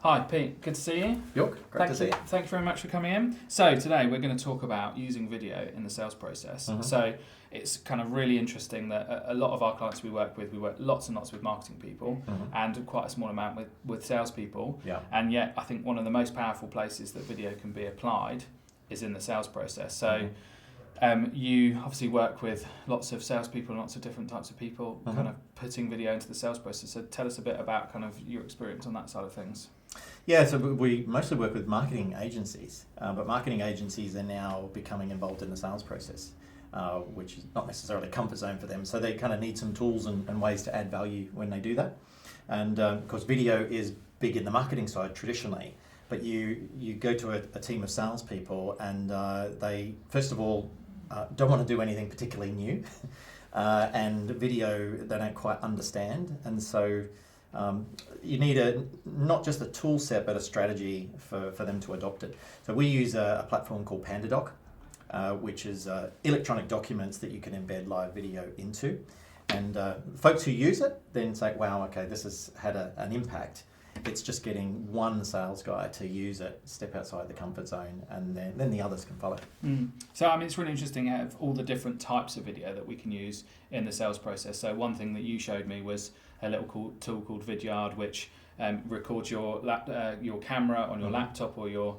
Hi Pete, good to see you. York, great to see you. Thank you very much for coming in. So today we're going to talk about using video in the sales process. So it's kind of really interesting that a lot of our clients we work lots and lots with marketing people and quite a small amount with salespeople. Yeah. And yet I think one of the most powerful places that video can be applied is in the sales process. So you obviously work with lots of salespeople and lots of different types of people kind of putting video into the sales process. So tell us a bit about kind of your experience on that side of things. Yeah, so we mostly work with marketing agencies, but marketing agencies are now becoming involved in the sales process, which is not necessarily a comfort zone for them. So they kind of need some tools and ways to add value when they do that. And of course, video is big in the marketing side traditionally, but you go to a team of salespeople and they, first of all, don't want to do anything particularly new, and video they don't quite understand, and so you need not just a tool set but a strategy for them to adopt it. So we use a platform called PandaDoc, which is electronic documents that you can embed live video into, and folks who use it then say, wow, okay, this has had an impact. It's just getting one sales guy to use it, step outside the comfort zone, and then the others can follow. So I mean, it's really interesting of all the different types of video that we can use in the sales process. So one thing that you showed me was a little tool called Vidyard, which records your camera on your laptop or your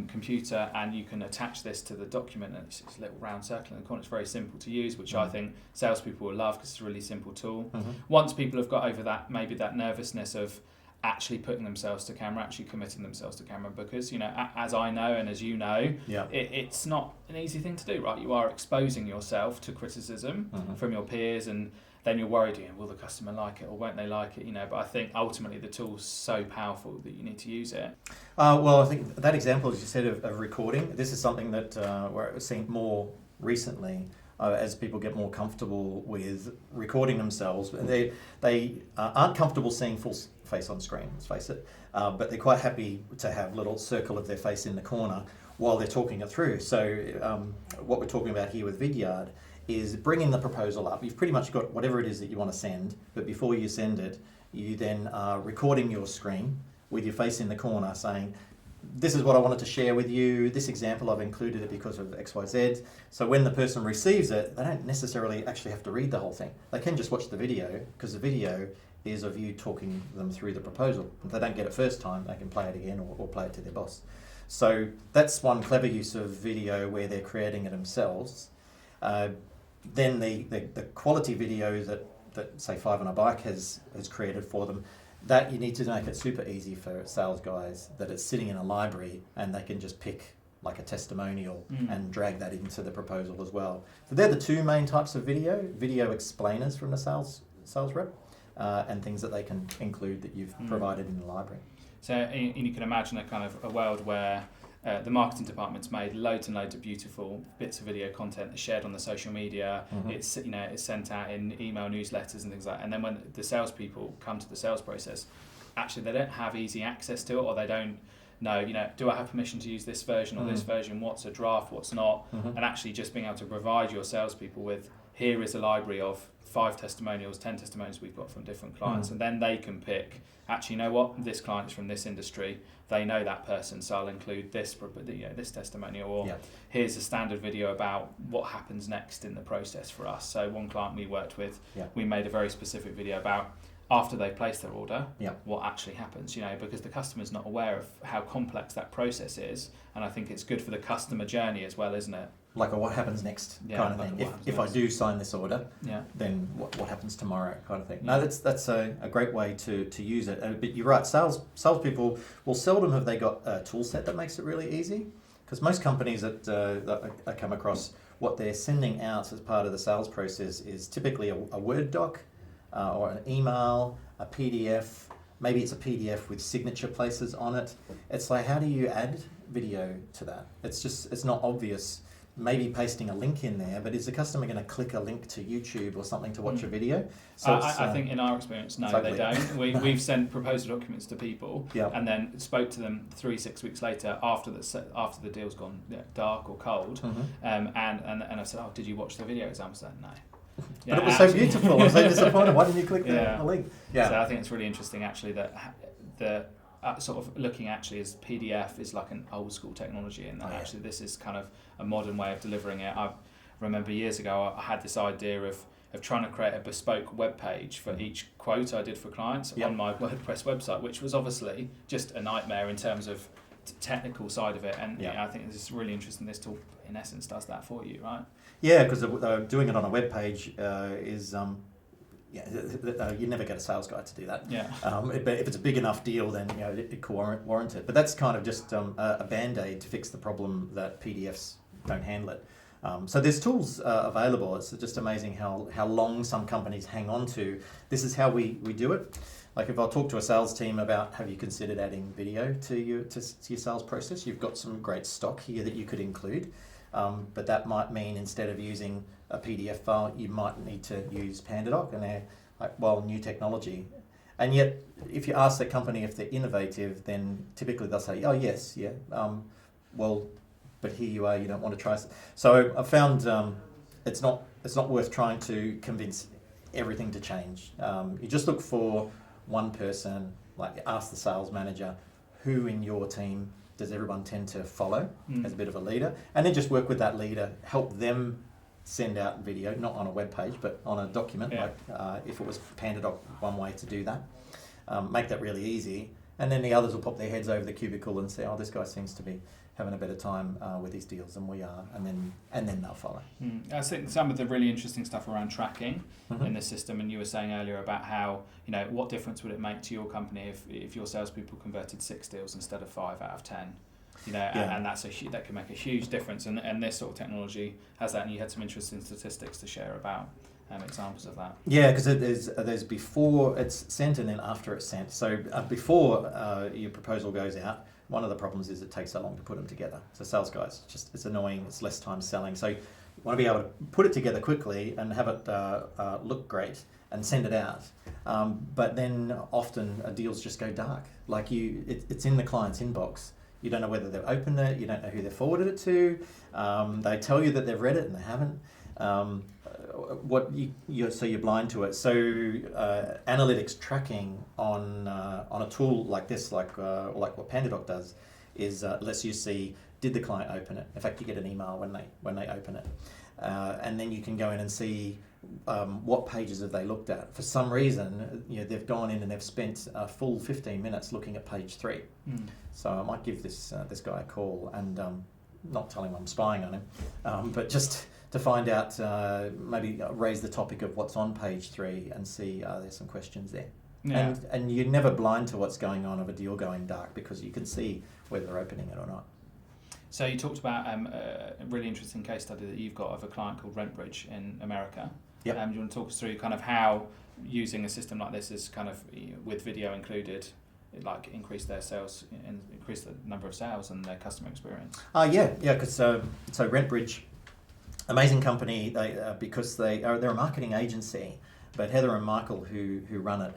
computer, and you can attach this to the document, and it's a little round circle in the corner. It's very simple to use, which I think salespeople will love because it's a really simple tool. Once people have got over that, maybe that nervousness of actually putting themselves to camera, actually committing themselves to camera, because as I know and as you know, it's not an easy thing to do, right? You are exposing yourself to criticism from your peers, and then you're worried, will the customer like it or won't they like it? But I think ultimately the tool's so powerful that you need to use it. Well, I think that example, as you said, of recording, this is something that we're seeing more recently. As people get more comfortable with recording themselves, they aren't comfortable seeing full face on screen, let's face it, but they're quite happy to have a little circle of their face in the corner while they're talking it through. So what we're talking about here with Vidyard is bringing the proposal up. You've pretty much got whatever it is that you want to send, but before you send it, you then are recording your screen with your face in the corner saying, this is what I wanted to share with you. This example, I've included it because of X, Y, Z. So when the person receives it, they don't necessarily actually have to read the whole thing. They can just watch the video, because the video is of you talking them through the proposal. If they don't get it first time, they can play it again or play it to their boss. So that's one clever use of video where they're creating it themselves. Then the quality video that say Five on a Bike has created for them, that you need to make it super easy for sales guys, that it's sitting in a library and they can just pick like a testimonial and drag that into the proposal as well. So they're the two main types of video explainers from the sales rep, and things that they can include that you've provided in the library. So you can imagine a world where the marketing department's made loads and loads of beautiful bits of video content that's shared on the social media. It's sent out in email newsletters and things like that. And then when the salespeople come to the sales process, actually they don't have easy access to it, or they don't know, do I have permission to use this version or this version? What's a draft? What's not? And actually just being able to provide your salespeople with, here is a library of 5 testimonials, 10 testimonials we've got from different clients, and then they can pick, actually, this client is from this industry, they know that person, so I'll include this testimonial, or here's a standard video about what happens next in the process for us. So one client we worked with, we made a very specific video about after they place their order, what actually happens, because the customer's not aware of how complex that process is, and I think it's good for the customer journey as well, isn't it? Like what happens next kind of thing. If I do sign this order, then what happens tomorrow kind of thing. No, that's a great way to use it. But you're right, salespeople, well, seldom have they got a tool set that makes it really easy, because most companies that I come across, what they're sending out as part of the sales process is typically a Word doc, or an email, a PDF. Maybe it's a PDF with signature places on it. It's like, how do you add video to that? It's not obvious. Maybe pasting a link in there, but is the customer going to click a link to YouTube or something to watch a video? So I think in our experience, no, they don't. We've sent proposal documents to people and then spoke to them 3-6 weeks later after the deal's gone dark or cold, and I said, did you watch the video exam? I said, no. But it was so beautiful. I was so disappointed. Why didn't you click the link? So I think it's really interesting actually that sort of looking actually as PDF is like an old school technology, and that actually this is kind of a modern way of delivering it. I remember years ago I had this idea of trying to create a bespoke web page for each quote I did for clients on my WordPress website, which was obviously just a nightmare in terms of technical side of it. And I think this is really interesting. This tool, in essence, does that for you, right? Yeah, because doing it on a web page is you never get a sales guy to do that. Yeah. But if it's a big enough deal, then it could warrant it. But that's kind of just a band-aid to fix the problem that PDFs don't handle it. So there's tools available. It's just amazing how long some companies hang on to. This is how we do it. Like if I'll talk to a sales team about, have you considered adding video to your sales process? You've got some great stock here that you could include. But that might mean instead of using a PDF file, you might need to use PandaDoc, and they're like, well, new technology. And yet, if you ask the company if they're innovative, then typically they'll say, oh yes, yeah. Well, but here you are, you don't want to try. So I found it's not worth trying to convince everything to change. You just look for one person, like ask the sales manager, who in your team does everyone tend to follow as a bit of a leader, and then just work with that leader, help them send out video, not on a web page, but on a document, like if it was PandaDoc, one way to do that. Make that really easy, and then the others will pop their heads over the cubicle and say, oh, this guy seems to be having a better time with his deals than we are, and then they'll follow. I think some of the really interesting stuff around tracking in the system, and you were saying earlier about how, what difference would it make to your company if your salespeople converted 6 deals instead of 5 out of 10? And that can make a huge difference, and this sort of technology has that, and you had some interesting statistics to share about examples of that. Yeah, because there's before it's sent and then after it's sent. So before your proposal goes out, one of the problems is it takes so long to put them together. So sales guys, it's annoying, it's less time selling. So you want to be able to put it together quickly and have it look great and send it out. But then often deals just go dark. Like it's in the client's inbox. You don't know whether they've opened it, you don't know who they've forwarded it to. They tell you that they've read it and they haven't. So you're blind to it. So analytics tracking on a tool like this, like what PandaDoc does, is lets you see, did the client open it? In fact, you get an email when they open it, and then you can go in and see what pages have they looked at. For some reason, they've gone in and they've spent a full 15 minutes looking at page 3. So I might give this guy a call and not tell him I'm spying on him, but just to find out, maybe raise the topic of what's on page 3 and see there's some questions there. Yeah. And you're never blind to what's going on of a deal going dark, because you can see whether they're opening it or not. So you talked about a really interesting case study that you've got of a client called RentBridge in America. Yep. Do you want to talk us through kind of how using a system like this is kind of with video included, like increase their sales and increase the number of sales and their customer experience? Because so RentBridge, amazing company. Because they're a marketing agency, but Heather and Michael who run it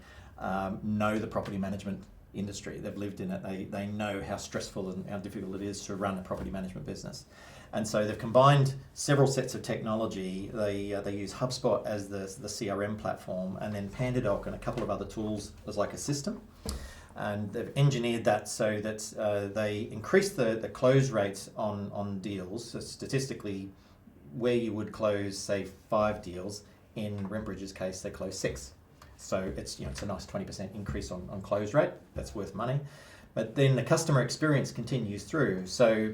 know the property management industry. They've lived in it. They know how stressful and how difficult it is to run a property management business. And so they've combined several sets of technology. They use HubSpot as the CRM platform, and then PandaDoc and a couple of other tools as like a system. And they've engineered that so that they increase the close rates on deals. So statistically, where you would close, say, 5 deals, in RentBridge's case, they close 6. So it's a nice 20% increase on close rate. That's worth money. But then the customer experience continues through. So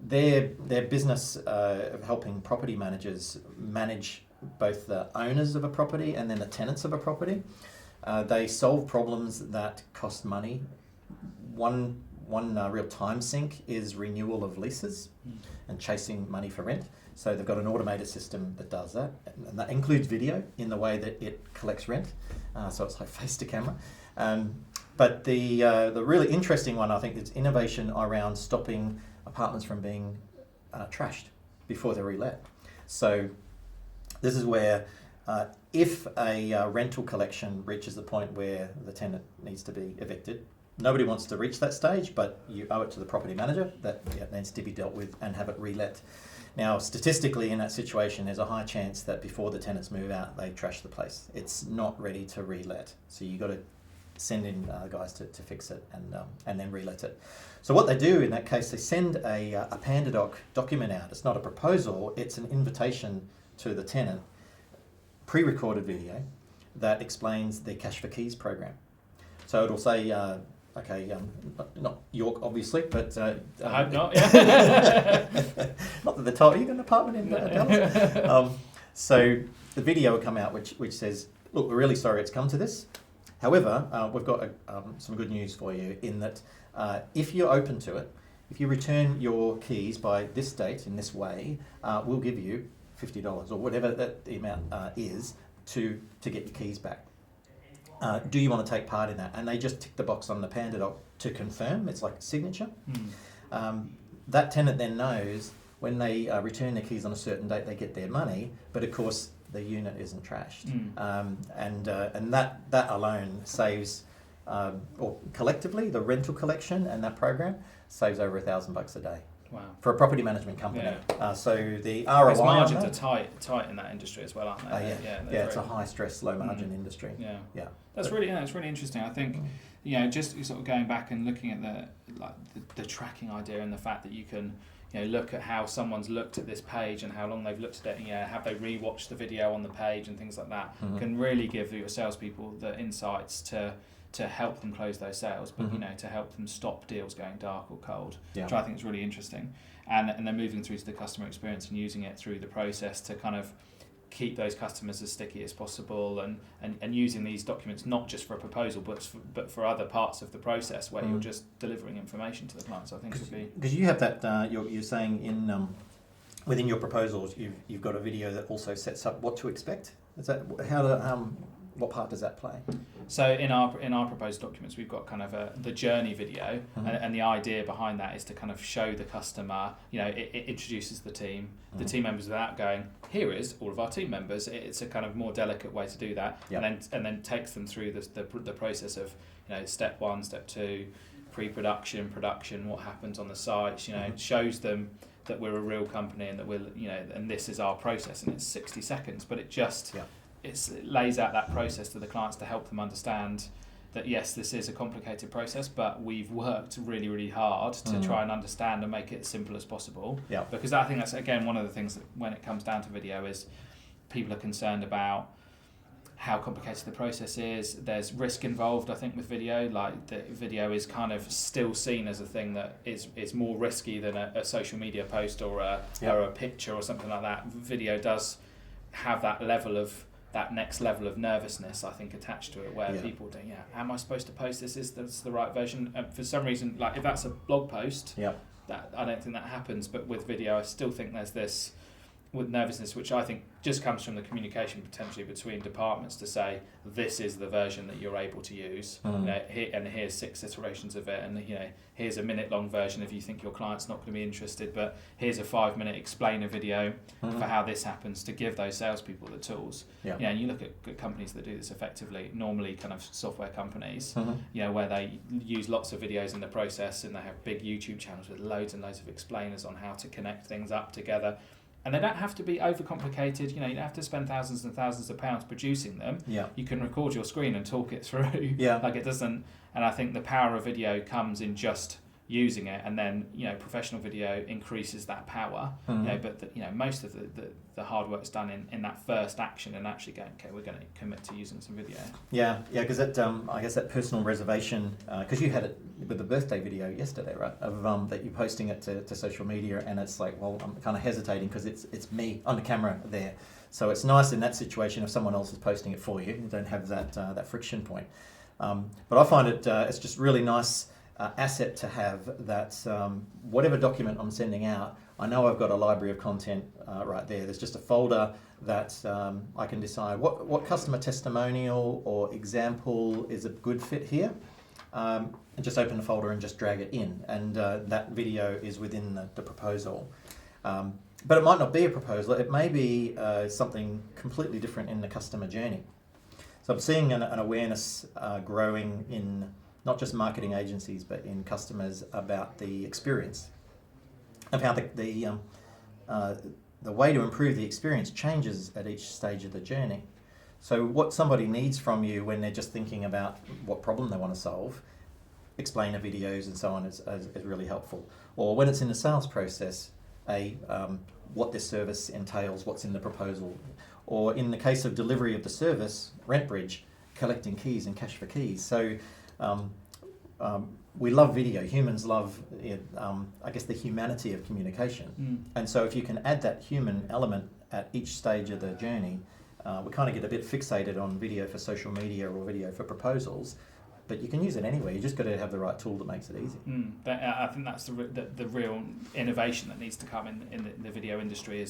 their business of helping property managers manage both the owners of a property and then the tenants of a property. They solve problems that cost money. One real time sink is renewal of leases and chasing money for rent. So they've got an automated system that does that, and that includes video in the way that it collects rent. So it's like face to camera. But the really interesting one, I think, is innovation around stopping apartments from being trashed before they're relet. So this is where if a rental collection reaches the point where the tenant needs to be evicted, nobody wants to reach that stage, but you owe it to the property manager that needs to be dealt with and have it relet. Now, statistically, in that situation, there's a high chance that before the tenants move out, they trash the place. It's not ready to relet. So you've got to send in guys to fix it and then relet it. So what they do in that case, they send a PandaDoc document out. It's not a proposal, it's an invitation to the tenant, pre-recorded video that explains the Cash for Keys program. So it'll say, not York obviously, but I hope not. Yeah. not that they're told you got an apartment in Dallas. So the video will come out which says, look, we're really sorry it's come to this. However, we've got some good news for you in that if you're open to it, if you return your keys by this date in this way, we'll give you $50 or whatever that the amount is to get your keys back. Do you want to take part in that? And they just tick the box on the PandaDoc to confirm. It's like a signature. That tenant then knows when they return their keys on a certain date, they get their money, but of course the unit isn't trashed. And that alone saves, or collectively, the rental collection and that program saves over $1,000 a day. Wow. For a property management company. Yeah. So the ROI Because margins are tight in that industry as well, aren't they? It's a high stress, low margin industry. Yeah. That's really interesting. I think, just sort of going back and looking at the tracking idea and the fact that you can, look at how someone's looked at this page and how long they've looked at it, have they rewatched the video on the page and things like that, can really give your salespeople the insights to help them close those sales, but to help them stop deals going dark or cold, which I think is really interesting. And then moving through to the customer experience and using it through the process to kind of keep those customers as sticky as possible, and using these documents not just for a proposal but for other parts of the process where you're just delivering information to the clients. I think would be, because you have that you're saying in within your proposals you've got a video that also sets up what to expect. Is that what part does that play? So in our proposed documents, we've got kind of the journey video, and the idea behind that is to kind of show the customer, it introduces the team members without going, here is all of our team members. It's a kind of more delicate way to do that, and then takes them through the process of, step 1, step 2, pre-production, production, what happens on the site. Shows them that we're a real company and that we're, and this is our process, and it's 60 seconds, but it just. It lays out that process to the clients to help them understand that yes, this is a complicated process, but we've worked really, really hard to try and understand and make it as simple as possible. Because I think that's, again, one of the things that when it comes down to video is people are concerned about how complicated the process is. There's risk involved, I think, with video. Like, the video is kind of still seen as a thing that is more risky than a social media post or a picture or something like that. Video does have that next level of nervousness, I think, attached to it, where people think, am I supposed to post this? Is this the right version? And for some reason, like if that's a blog post, that I don't think that happens. But with video, I still think there's this with nervousness, which I think just comes from the communication potentially between departments to say, this is the version that you're able to use, here's 6 iterations of it, and here's a minute-long version if you think your client's not going to be interested, but here's a 5-minute explainer video for how this happens, to give those salespeople the tools. And you look at companies that do this effectively, normally kind of software companies, where they use lots of videos in the process, and they have big YouTube channels with loads and loads of explainers on how to connect things up together. And they don't have to be overcomplicated. You don't have to spend thousands and thousands of pounds producing them. You can record your screen and talk it through. Like, it doesn't. And I think the power of video comes in just using it, and then professional video increases that power. But most of the hard work's done in that first action, and actually going, okay, we're going to commit to using some video. Because I guess that personal reservation, because you had it with the birthday video yesterday, right? Of that you're posting it to social media, and it's like, well, I'm kind of hesitating because it's me on the camera there. So it's nice in that situation if someone else is posting it for you. You don't have that friction point. But I find it's just really nice. Asset to have that whatever document I'm sending out, I know I've got a library of content right there. There's just a folder that I can decide what customer testimonial or example is a good fit here, and just open the folder and just drag it in, and that video is within the proposal. But it might not be a proposal, it may be something completely different in the customer journey. So I'm seeing an awareness growing in not just marketing agencies, but in customers about the experience, of how the way to improve the experience changes at each stage of the journey. So what somebody needs from you when they're just thinking about what problem they want to solve, explainer videos and so on is really helpful. Or when it's in the sales process, what this service entails, what's in the proposal. Or in the case of delivery of the service, RentBridge, collecting keys and cash for keys. So we love video. Humans love, I guess, the humanity of communication. And so if you can add that human element at each stage of the journey, we kind of get a bit fixated on video for social media or video for proposals, but you can use it anywhere. You just got to have the right tool that makes it easy. I think that's the real innovation that needs to come in the video industry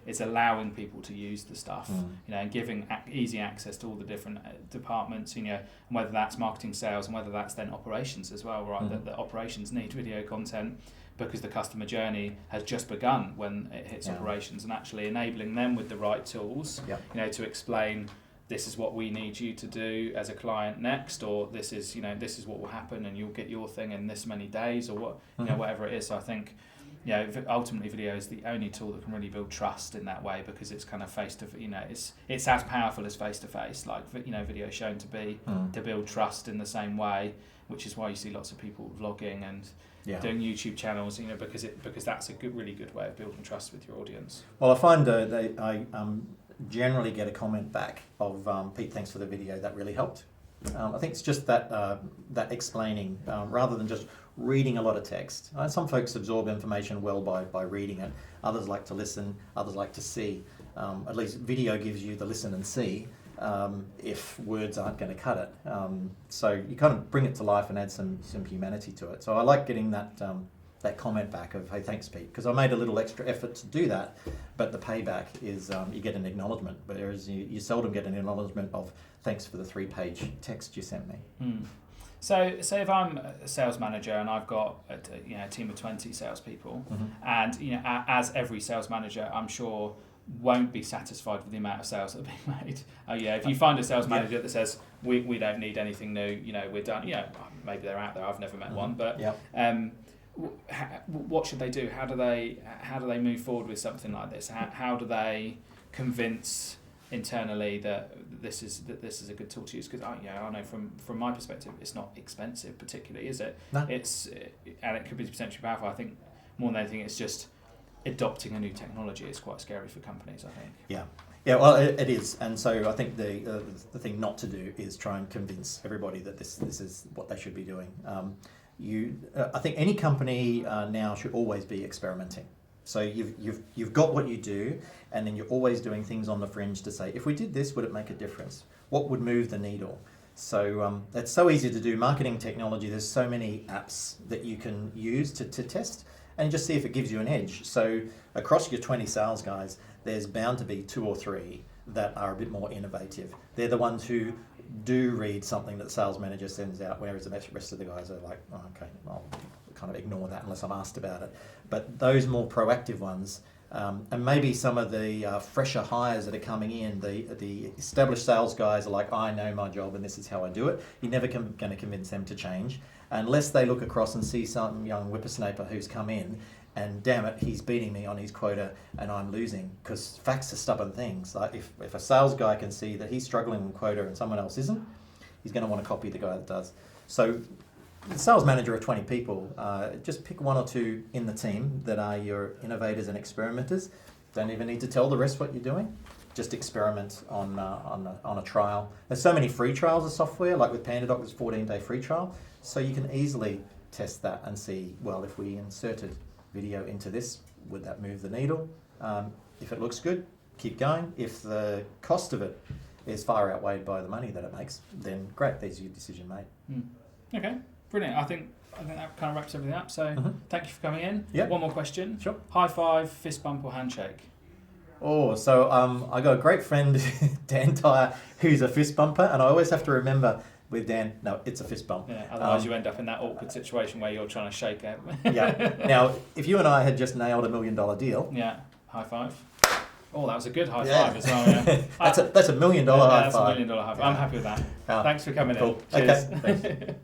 is allowing people to use the stuff, and giving easy access to all the different departments, and whether that's marketing, sales, and whether that's then operations as well, right? That operations need video content because the customer journey has just begun when it hits operations, and actually enabling them with the right tools, to explain, this is what we need you to do as a client next, or this is what will happen, and you'll get your thing in this many days, or whatever it is. So I think, ultimately video is the only tool that can really build trust in that way, because it's kind of face to, it's as powerful as face to face. Like, video shown to be to build trust in the same way, which is why you see lots of people vlogging and doing YouTube channels, because that's a really good way of building trust with your audience. Well, I find I generally get a comment back of Pete, thanks for the video, that really helped. I think it's just that explaining, rather than just reading a lot of text. Some folks absorb information well by reading it. Others like to listen. Others like to see. At least video gives you the listen and see, if words aren't going to cut it. So you kind of bring it to life and add some humanity to it. So I like getting that comment back of, hey, thanks, Pete, because I made a little extra effort to do that, but the payback is you get an acknowledgement, whereas you seldom get an acknowledgement of, thanks for the 3-page text you sent me. So if I'm a sales manager and I've got a team of 20 salespeople, and as every sales manager, I'm sure won't be satisfied with the amount of sales that are being made. If you find a sales manager that says we don't need anything new, we're done. Maybe they're out there. I've never met one, but what should they do? How do they move forward with something like this? How do they convince internally that this is a good tool to use? Because I know from my perspective, it's not expensive particularly, is it? No. And it could be potentially powerful. I think more than anything, it's just adopting a new technology is quite scary for companies, I think. Yeah, well, it is, and so I think the thing not to do is try and convince everybody that this is what they should be doing. I think any company now should always be experimenting. So you've got what you do, and then you're always doing things on the fringe to say, if we did this, would it make a difference? What would move the needle? So it's so easy to do. Marketing technology, there's so many apps that you can use to test and just see if it gives you an edge. So across your 20 sales guys, there's bound to be 2 or 3 that are a bit more innovative. They're the ones who do read something that the sales manager sends out, whereas the rest of the guys are like, oh, okay, I'll kind of ignore that unless I'm asked about it. But those more proactive ones, and maybe some of the fresher hires that are coming in, the established sales guys are like, I know my job and this is how I do it. You're never going to convince them to change unless they look across and see some young whippersnapper who's come in and damn it, he's beating me on his quota and I'm losing, because facts are stubborn things. Like if a sales guy can see that he's struggling with quota and someone else isn't, he's going to want to copy the guy that does. So the sales manager of 20 people, just pick 1 or 2 in the team that are your innovators and experimenters. Don't even need to tell the rest what you're doing. Just experiment on a trial. There's so many free trials of software, like with PandaDoc, there's 14-day free trial. So you can easily test that and see, well, if we inserted video into this, would that move the needle? If it looks good, keep going. If the cost of it is far outweighed by the money that it makes, then great, there's your decision made. Okay, brilliant. I think that kind of wraps everything up. So thank you for coming in. Yep. One more question. Sure. High five, fist bump, or handshake? Oh, so I got a great friend, Dan Tyre, who's a fist bumper, and I always have to remember with Dan, no, it's a fist bump. Yeah, otherwise you end up in that awkward situation where you're trying to shake it. Yeah. Now, if you and I had just nailed $1 million deal. Yeah. High five. Oh, that was a good high five as well. Yeah. That's $1 million high five. That's $1 million high five. I'm happy with that. Thanks for coming in. Cool. Cheers. Okay. Thanks.